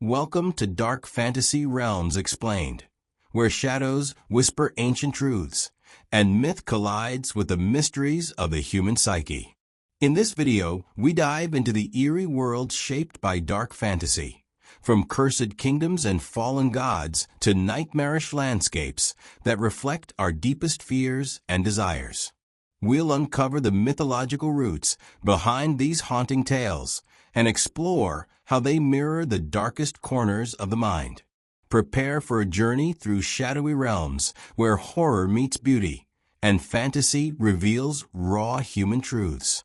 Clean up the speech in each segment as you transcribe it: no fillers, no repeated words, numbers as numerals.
Welcome to Dark Fantasy Realms Explained, where shadows whisper ancient truths, and myth collides with the mysteries of the human psyche. In this video, we dive into the eerie world shaped by dark fantasy, from cursed kingdoms and fallen gods to nightmarish landscapes that reflect our deepest fears and desires. We'll uncover the mythological roots behind these haunting tales and explore how they mirror the darkest corners of the mind. Prepare for a journey through shadowy realms where horror meets beauty and fantasy reveals raw human truths.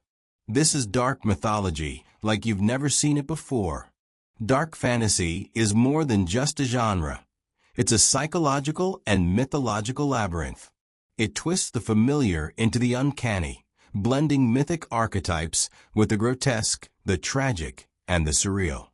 This is dark mythology like you've never seen it before. Dark fantasy is more than just a genre. It's a psychological and mythological labyrinth. It twists the familiar into the uncanny, blending mythic archetypes with the grotesque, the tragic, and the surreal.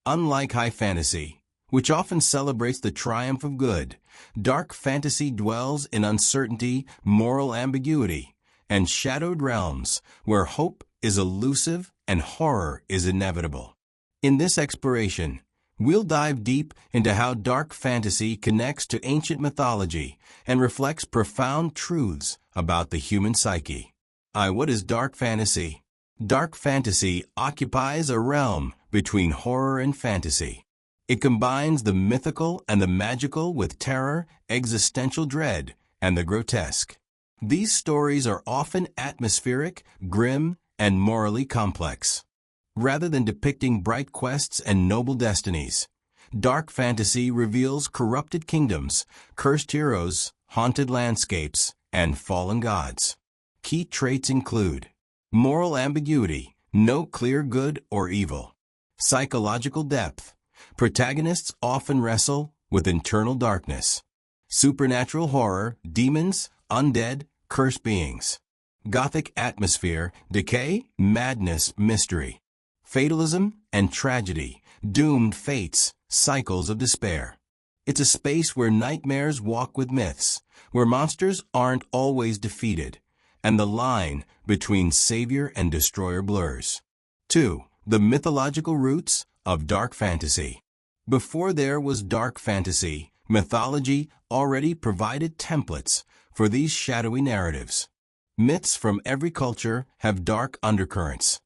Unlike high fantasy, which often celebrates the triumph of good, dark fantasy dwells in uncertainty, moral ambiguity, and shadowed realms where hope is elusive and horror is inevitable. In this exploration, we'll dive deep into how dark fantasy connects to ancient mythology and reflects profound truths about the human psyche. What is dark fantasy? Dark fantasy occupies a realm between horror and fantasy. It combines the mythical and the magical with terror, existential dread, and the grotesque. These stories are often atmospheric, grim, and morally complex. Rather than depicting bright quests and noble destinies, dark fantasy reveals corrupted kingdoms, cursed heroes, haunted landscapes, and fallen gods. Key traits include moral ambiguity, no clear good or evil. Psychological depth, protagonists often wrestle with internal darkness. Supernatural horror, demons, undead, cursed beings. Gothic atmosphere, decay, madness, mystery. Fatalism and tragedy, doomed fates, cycles of despair. It's a space where nightmares walk with myths, where monsters aren't always defeated, and the line between savior and destroyer blurs. 2. The mythological roots of dark fantasy. Before there was dark fantasy, mythology already provided templates for these shadowy narratives. Myths from every culture have dark undercurrents.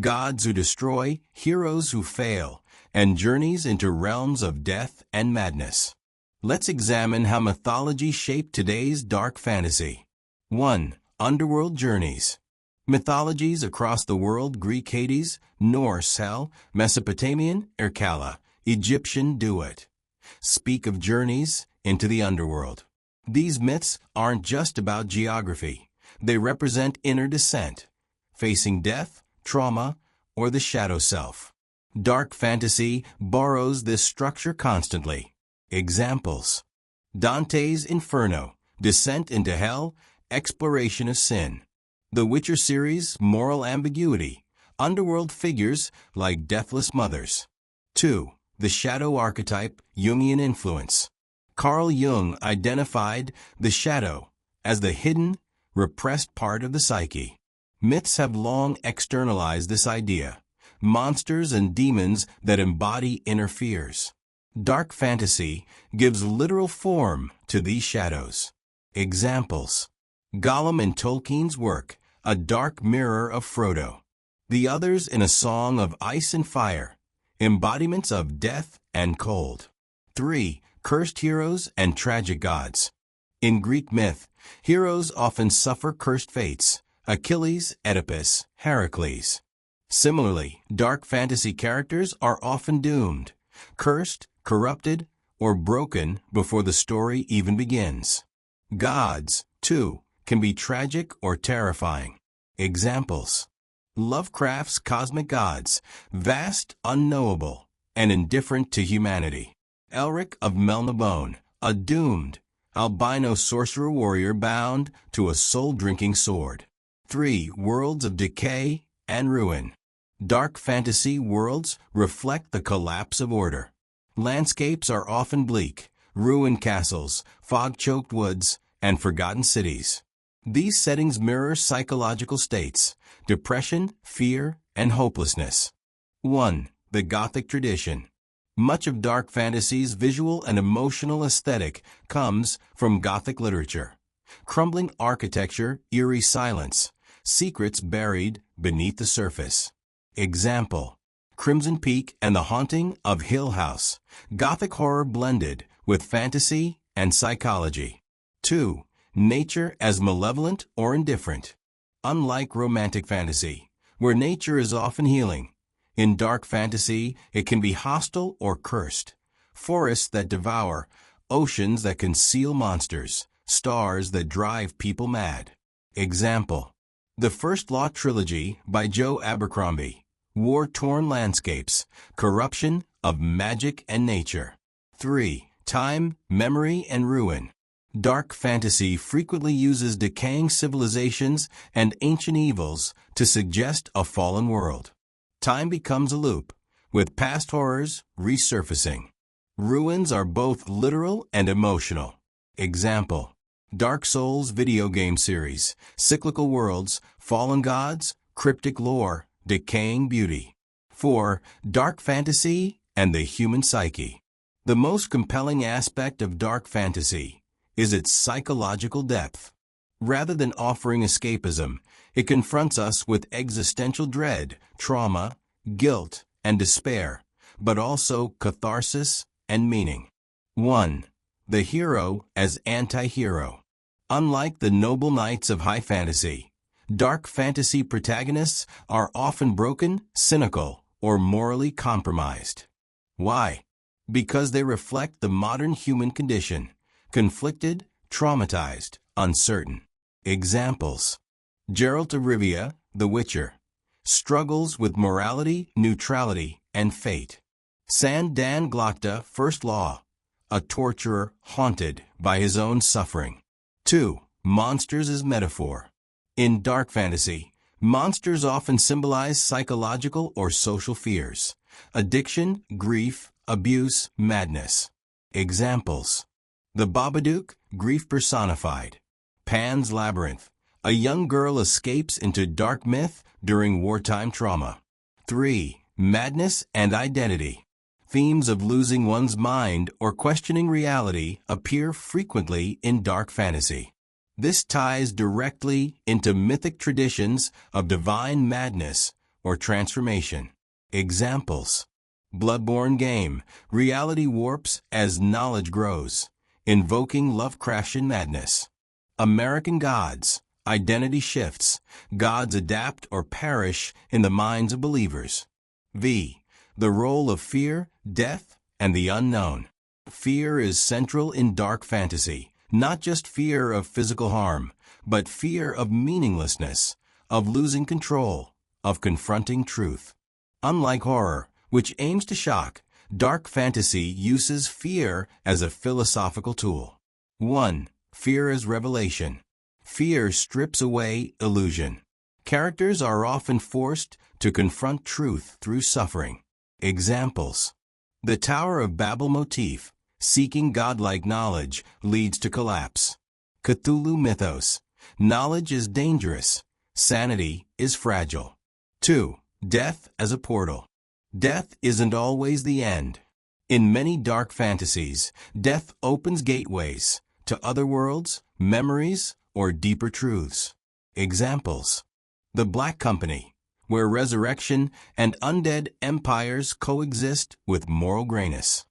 Gods who destroy, heroes who fail, and journeys into realms of death and madness. Let's examine how mythology shaped today's dark fantasy. 1. Underworld journeys. Mythologies across the world: Greek Hades, Norse Hell, Mesopotamian Ercala, Egyptian Duat, speak of journeys into the underworld. These myths aren't just about geography. They represent inner descent, facing death, trauma, or the shadow self. Dark fantasy borrows this structure constantly. Examples: Dante's Inferno, descent into hell, exploration of sin. The Witcher series, moral ambiguity, underworld figures like deathless mothers. 2. The shadow archetype, Jungian influence. Carl Jung identified the shadow as the hidden, repressed part of the psyche. Myths have long externalized this idea, monsters and demons that embody inner fears. Dark fantasy gives literal form to these shadows. Examples: Gollum in Tolkien's work, a dark mirror of Frodo. The others in A Song of Ice and Fire, embodiments of death and cold. 3. Cursed heroes and tragic gods. In Greek myth, heroes often suffer cursed fates: Achilles, Oedipus, Heracles. Similarly, dark fantasy characters are often doomed, cursed, corrupted, or broken before the story even begins. Gods, too, can be tragic or terrifying. Examples: Lovecraft's cosmic gods, vast, unknowable, and indifferent to humanity. Elric of Melnibone, a doomed, albino sorcerer warrior bound to a soul-drinking sword. 3. Worlds of decay and ruin. Dark fantasy worlds reflect the collapse of order. Landscapes are often bleak: ruined castles, fog-choked woods, and forgotten cities. These settings mirror psychological states: depression, fear, and hopelessness. 1. The Gothic tradition. Much of dark fantasy's visual and emotional aesthetic comes from Gothic literature. Crumbling architecture, eerie silence, secrets buried beneath the surface. Example: Crimson Peak and the Haunting of Hill House. Gothic horror blended with fantasy and psychology. 2. Nature as malevolent or indifferent. Unlike romantic fantasy, where nature is often healing, in dark fantasy it can be hostile or cursed. Forests that devour, oceans that conceal monsters, stars that drive people mad. Example: The First Law Trilogy by Joe Abercrombie. War-torn landscapes, corruption of magic and nature. 3. Time, memory, and ruin. Dark fantasy frequently uses decaying civilizations and ancient evils to suggest a fallen world. Time becomes a loop, with past horrors resurfacing. Ruins are both literal and emotional. Example: Dark Souls video game series, cyclical worlds, fallen gods, cryptic lore, decaying beauty. 4. Dark fantasy and the human psyche. The most compelling aspect of dark fantasy is its psychological depth. Rather than offering escapism, it confronts us with existential dread, trauma, guilt, and despair, but also catharsis and meaning. 1. The hero as anti-hero. Unlike the noble knights of high fantasy, dark fantasy protagonists are often broken, cynical, or morally compromised. Why? Because they reflect the modern human condition: conflicted, traumatized, uncertain. Examples: Geralt of Rivia, The Witcher, struggles with morality, neutrality, and fate. Sandan Glokta, First Law, a torturer haunted by his own suffering. 2. Monsters as metaphor. In dark fantasy, monsters often symbolize psychological or social fears: addiction, grief, abuse, madness. Examples: The Babadook, grief personified. Pan's Labyrinth, a young girl escapes into dark myth during wartime trauma. 3. Madness and identity. Themes of losing one's mind or questioning reality appear frequently in dark fantasy. This ties directly into mythic traditions of divine madness or transformation. Examples: Bloodborne game, reality warps as knowledge grows, invoking Lovecraftian madness. American Gods, identity shifts, gods adapt or perish in the minds of believers. V. The role of fear, death, and the unknown. Fear is central in dark fantasy. Not just fear of physical harm, but fear of meaninglessness, of losing control, of confronting truth. Unlike horror, which aims to shock, dark fantasy uses fear as a philosophical tool. 1. Fear as revelation. Fear strips away illusion. Characters are often forced to confront truth through suffering. Examples: The Tower of Babel motif. Seeking godlike knowledge leads to collapse. Cthulhu mythos. Knowledge is dangerous. Sanity is fragile. 2. Death as a portal. Death isn't always the end. In many dark fantasies, death opens gateways to other worlds, memories, or deeper truths. Examples: The Black Company, where resurrection and undead empires coexist with moral grayness.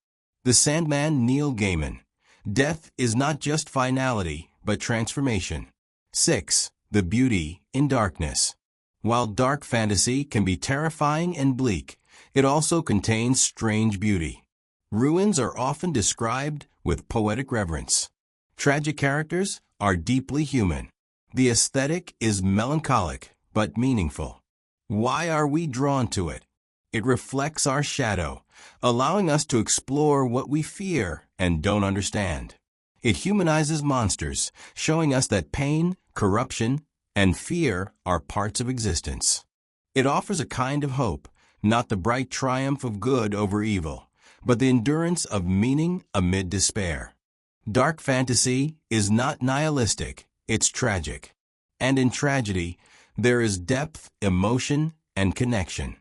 The Sandman, Neil Gaiman. Death is not just finality, but transformation. 6. The beauty in darkness. While dark fantasy can be terrifying and bleak, it also contains strange beauty. Ruins are often described with poetic reverence. Tragic characters are deeply human. The aesthetic is melancholic but meaningful. Why are we drawn to it? It reflects our shadow, allowing us to explore what we fear and don't understand. It humanizes monsters, showing us that pain, corruption, and fear are parts of existence. It offers a kind of hope, not the bright triumph of good over evil, but the endurance of meaning amid despair. Dark fantasy is not nihilistic, it's tragic. And in tragedy, there is depth, emotion, and connection.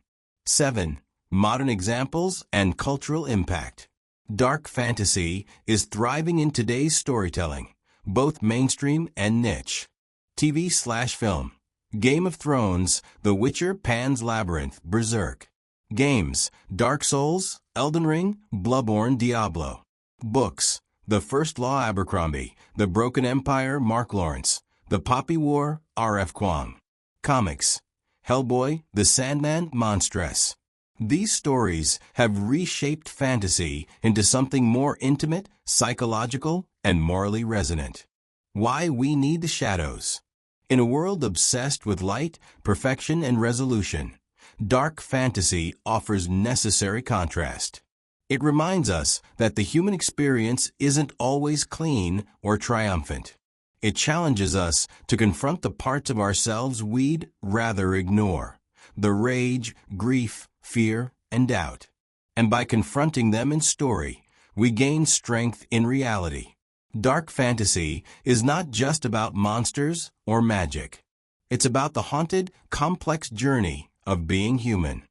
7. modern examples, and cultural impact. Dark fantasy is thriving in today's storytelling, both mainstream and niche. TV/film. Game of Thrones, The Witcher, Pan's Labyrinth, Berserk. Games, Dark Souls, Elden Ring, Bloodborne, Diablo. Books, The First Law, Abercrombie, The Broken Empire, Mark Lawrence, The Poppy War, R.F. Kuang. Comics, Hellboy, The Sandman, Monstress. These stories have reshaped fantasy into something more intimate, psychological, and morally resonant. Why we need the shadows. In a world obsessed with light, perfection, and resolution, dark fantasy offers necessary contrast. It reminds us that the human experience isn't always clean or triumphant. It challenges us to confront the parts of ourselves we'd rather ignore, the rage, grief, fear, and doubt. And by confronting them in story, we gain strength in reality. Dark fantasy is not just about monsters or magic. It's about the haunted, complex journey of being human.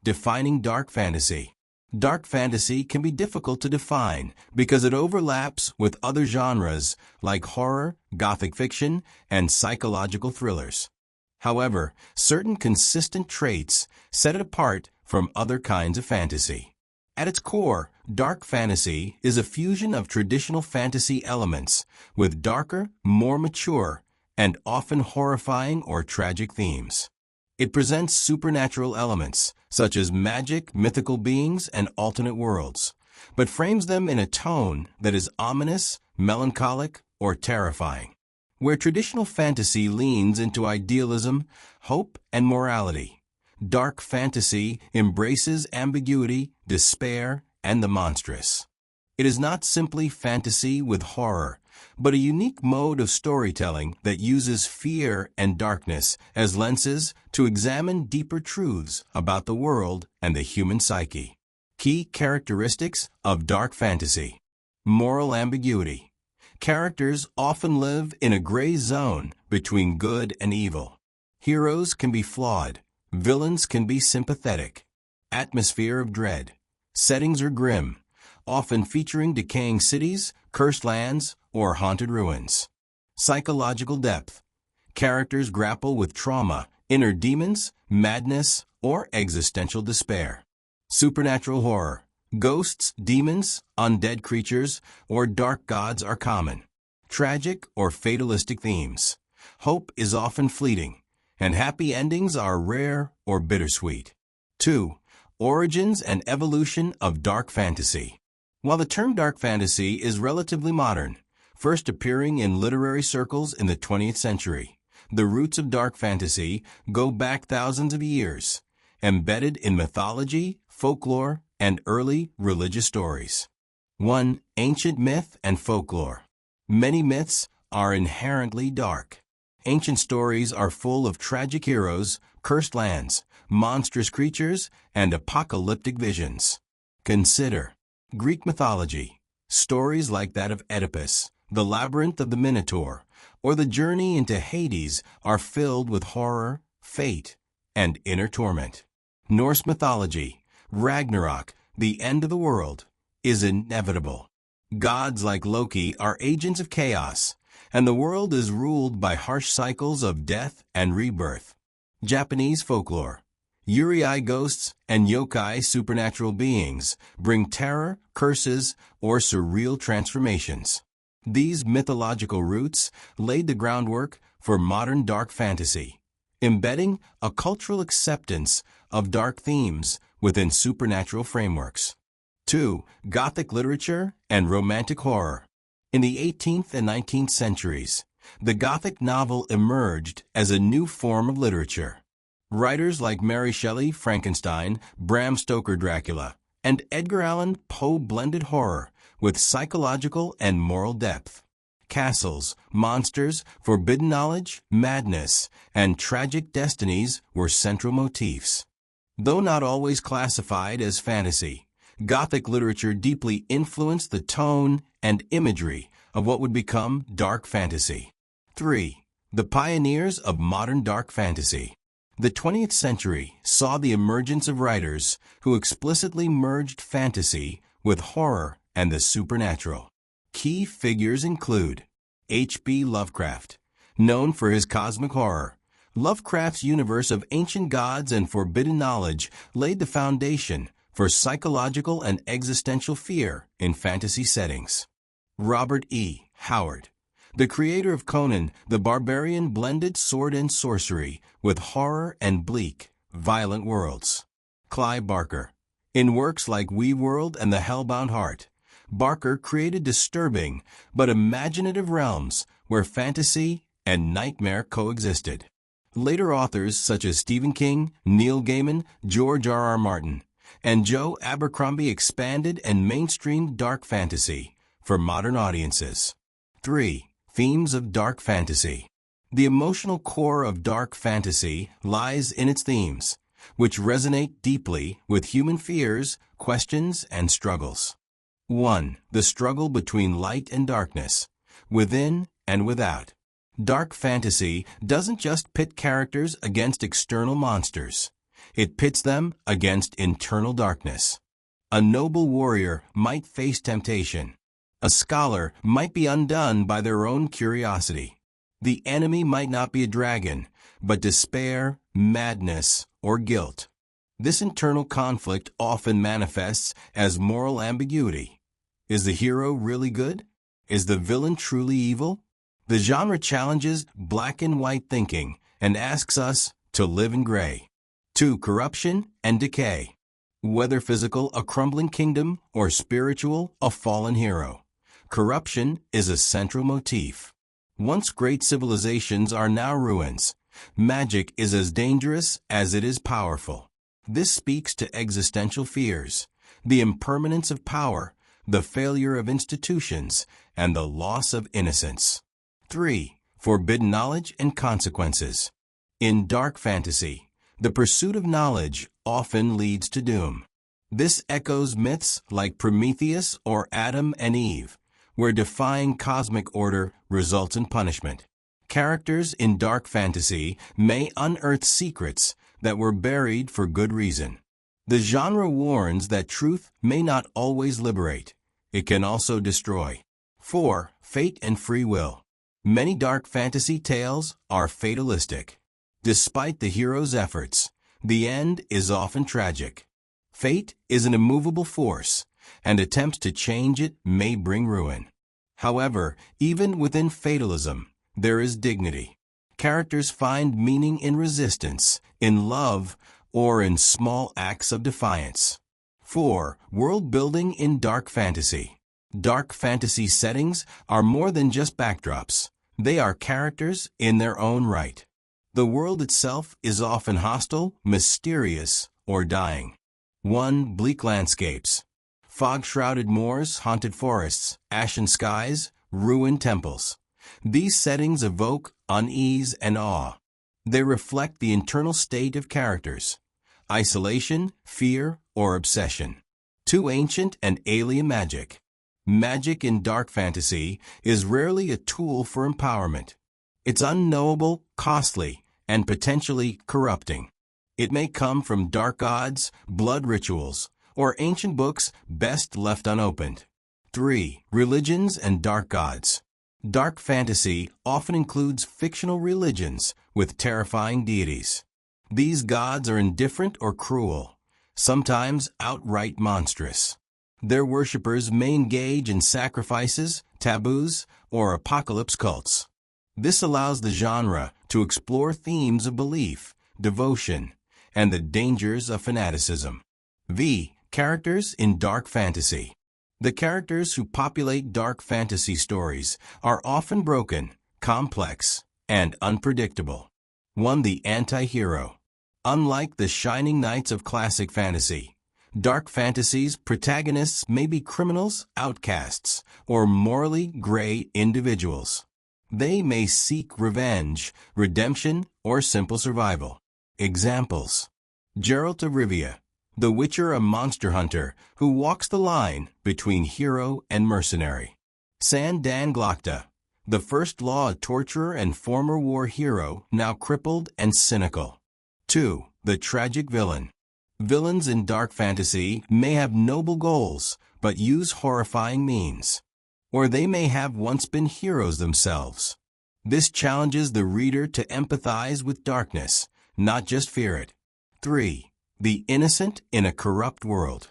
Defining dark fantasy. Dark fantasy can be difficult to define because it overlaps with other genres like horror, gothic fiction, and psychological thrillers. However, certain consistent traits set it apart from other kinds of fantasy. At its core, dark fantasy is a fusion of traditional fantasy elements with darker, more mature, and often horrifying or tragic themes. It presents supernatural elements, such as magic, mythical beings, and alternate worlds, but frames them in a tone that is ominous, melancholic, or terrifying. Where traditional fantasy leans into idealism, hope, and morality, dark fantasy embraces ambiguity, despair, and the monstrous. It is not simply fantasy with horror, but a unique mode of storytelling that uses fear and darkness as lenses to examine deeper truths about the world and the human psyche. Key characteristics of dark fantasy. Moral ambiguity. Characters often live in a gray zone between good and evil. Heroes can be flawed. Villains can be sympathetic. Atmosphere of dread. Settings are grim, often featuring decaying cities, cursed lands, or haunted ruins. Psychological depth. Characters grapple with trauma, inner demons, madness, or existential despair. Supernatural horror. Ghosts, demons, undead creatures, or dark gods are common. Tragic or fatalistic themes. Hope is often fleeting, and happy endings are rare or bittersweet. 2. Origins and evolution of dark fantasy. While the term dark fantasy is relatively modern, first appearing in literary circles in the 20th century, the roots of dark fantasy go back thousands of years, embedded in mythology, folklore, and early religious stories. 1. Ancient myth and folklore. Many myths are inherently dark. Ancient stories are full of tragic heroes, cursed lands, monstrous creatures, and apocalyptic visions. Consider Greek mythology. Stories like that of Oedipus, the labyrinth of the Minotaur, or the journey into Hades are filled with horror, fate, and inner torment. Norse mythology. Ragnarok, the end of the world, is inevitable. Gods like Loki are agents of chaos, and the world is ruled by harsh cycles of death and rebirth. Japanese folklore. Yurei ghosts and yokai supernatural beings bring terror, curses, or surreal transformations. These mythological roots laid the groundwork for modern dark fantasy, embedding a cultural acceptance of dark themes within supernatural frameworks. 2. Gothic literature and romantic horror. In the 18th and 19th centuries, the Gothic novel emerged as a new form of literature. Writers like Mary Shelley, Frankenstein, Bram Stoker, Dracula, and Edgar Allan Poe blended horror with psychological and moral depth. Castles, monsters, forbidden knowledge, madness, and tragic destinies were central motifs. Though not always classified as fantasy, Gothic literature deeply influenced the tone and imagery of what would become dark fantasy. 3. The pioneers of modern dark fantasy. The 20th century saw the emergence of writers who explicitly merged fantasy with horror and the supernatural. Key figures include H.P. Lovecraft. Known for his cosmic horror, Lovecraft's universe of ancient gods and forbidden knowledge laid the foundation for psychological and existential fear in fantasy settings. Robert E. Howard. The creator of Conan the Barbarian blended sword and sorcery with horror and bleak, violent worlds. Clive Barker. In works like Weaveworld and The Hellbound Heart, Barker created disturbing but imaginative realms where fantasy and nightmare coexisted. Later authors such as Stephen King, Neil Gaiman, George R.R. Martin, and Joe Abercrombie expanded and mainstreamed dark fantasy for modern audiences. 3. Themes of dark fantasy. The emotional core of dark fantasy lies in its themes, which resonate deeply with human fears, questions, and struggles. 1. The struggle between light and darkness, within and without. Dark fantasy doesn't just pit characters against external monsters. It pits them against internal darkness. A noble warrior might face temptation. A scholar might be undone by their own curiosity. The enemy might not be a dragon, but despair, madness, or guilt. This internal conflict often manifests as moral ambiguity. Is the hero really good? Is the villain truly evil? The genre challenges black and white thinking and asks us to live in gray. 2. Corruption and decay. Whether physical, a crumbling kingdom, or spiritual, a fallen hero, corruption is a central motif. Once great civilizations are now ruins. Magic is as dangerous as it is powerful. This speaks to existential fears, the impermanence of power, the failure of institutions, and the loss of innocence. 3. Forbidden knowledge and consequences. In dark fantasy, the pursuit of knowledge often leads to doom. This echoes myths like Prometheus or Adam and Eve, where defying cosmic order results in punishment. Characters in dark fantasy may unearth secrets that were buried for good reason. The genre warns that truth may not always liberate. It can also destroy. 4. Fate and free will. Many dark fantasy tales are fatalistic. Despite the hero's efforts, the end is often tragic. Fate is an immovable force, and attempts to change it may bring ruin. However, even within fatalism, there is dignity. Characters find meaning in resistance, in love, or in small acts of defiance. 4. World building in dark fantasy. Dark fantasy settings are more than just backdrops. They are characters in their own right. The world itself is often hostile, mysterious, or dying. 1. Bleak landscapes. Fog-shrouded moors, haunted forests, ashen skies, ruined temples. These settings evoke unease and awe. They reflect the internal state of characters: isolation, fear, or obsession. 2. Ancient and alien magic. Magic in dark fantasy is rarely a tool for empowerment. It's unknowable, costly, and potentially corrupting. It may come from dark gods, blood rituals, or ancient books best left unopened. 3. Religions and dark gods. Dark fantasy often includes fictional religions with terrifying deities. These gods are indifferent or cruel, sometimes outright monstrous. Their worshippers may engage in sacrifices, taboos, or apocalypse cults. This allows the genre to explore themes of belief, devotion, and the dangers of fanaticism. V. Characters in dark fantasy. The characters who populate dark fantasy stories are often broken, complex, and unpredictable. 1. The anti-hero. Unlike the shining knights of classic fantasy, dark fantasy's protagonists may be criminals, outcasts, or morally gray individuals. They may seek revenge, redemption, or simple survival. Examples: Geralt of Rivia, the Witcher, a monster hunter who walks the line between hero and mercenary. Sandan Glokta, the First Law, a torturer and former war hero, now crippled and cynical. 2. The tragic villain. Villains in dark fantasy may have noble goals, but use horrifying means. Or they may have once been heroes themselves. This challenges the reader to empathize with darkness, not just fear it. 3. The innocent in a corrupt world.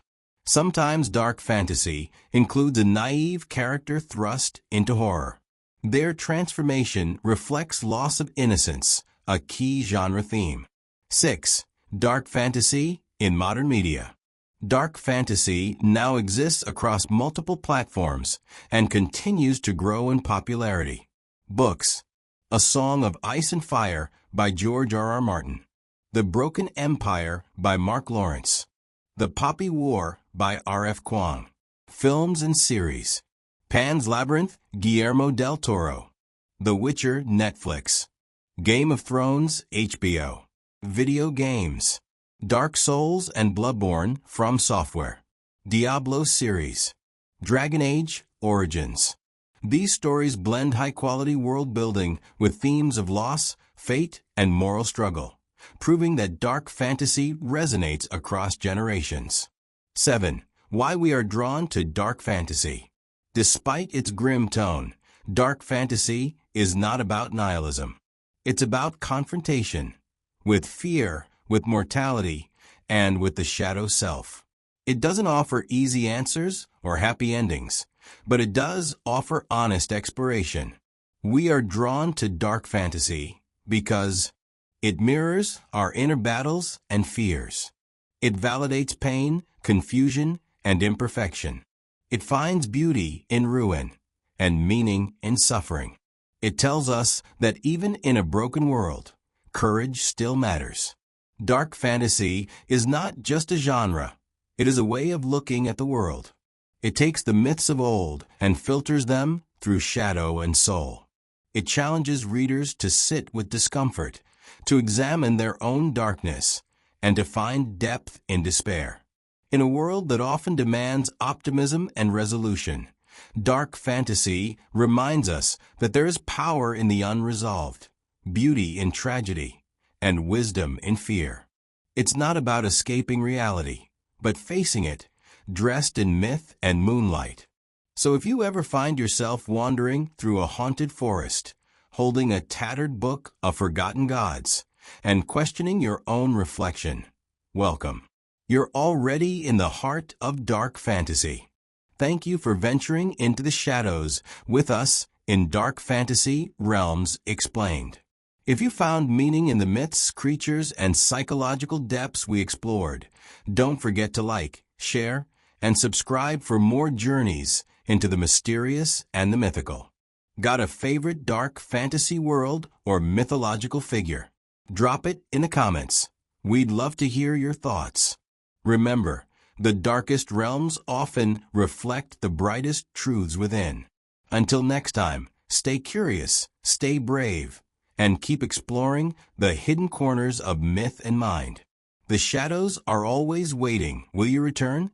Sometimes dark fantasy includes a naive character thrust into horror. Their transformation reflects loss of innocence, a key genre theme. 6. Dark fantasy in modern media. Dark fantasy now exists across multiple platforms and continues to grow in popularity. Books. A Song of Ice and Fire by George R.R. Martin. The Broken Empire by Mark Lawrence. The Poppy War by R.F. Kuang. Films and series. Pan's Labyrinth, Guillermo del Toro. The Witcher, Netflix. Game of Thrones, HBO. Video games. Dark Souls and Bloodborne, From Software. Diablo series. Dragon Age, Origins. These stories blend high-quality world building with themes of loss, fate, and moral struggle, proving that dark fantasy resonates across generations. 7. Why we are drawn to dark fantasy. Despite its grim tone, dark fantasy is not about nihilism. It's about confrontation with fear, with mortality, and with the shadow self. It doesn't offer easy answers or happy endings, but it does offer honest exploration. We are drawn to dark fantasy because it mirrors our inner battles and fears. It validates pain, confusion, and imperfection. It finds beauty in ruin and meaning in suffering. It tells us that even in a broken world, courage still matters. Dark fantasy is not just a genre. It is a way of looking at the world. It takes the myths of old and filters them through shadow and soul. It challenges readers to sit with discomfort, to examine their own darkness, and to find depth in despair. In a world that often demands optimism and resolution, dark fantasy reminds us that there is power in the unresolved, beauty in tragedy, and wisdom in fear. It's not about escaping reality, but facing it, dressed in myth and moonlight. So if you ever find yourself wandering through a haunted forest, holding a tattered book of forgotten gods, and questioning your own reflection, welcome. You're already in the heart of dark fantasy. Thank you for venturing into the shadows with us in Dark Fantasy Realms Explained. If you found meaning in the myths, creatures, and psychological depths we explored, don't forget to like, share, and subscribe for more journeys into the mysterious and the mythical. Got a favorite dark fantasy world or mythological figure? Drop it in the comments. We'd love to hear your thoughts. Remember, the darkest realms often reflect the brightest truths within. Until next time, stay curious, stay brave, and keep exploring the hidden corners of myth and mind. The shadows are always waiting. Will you return?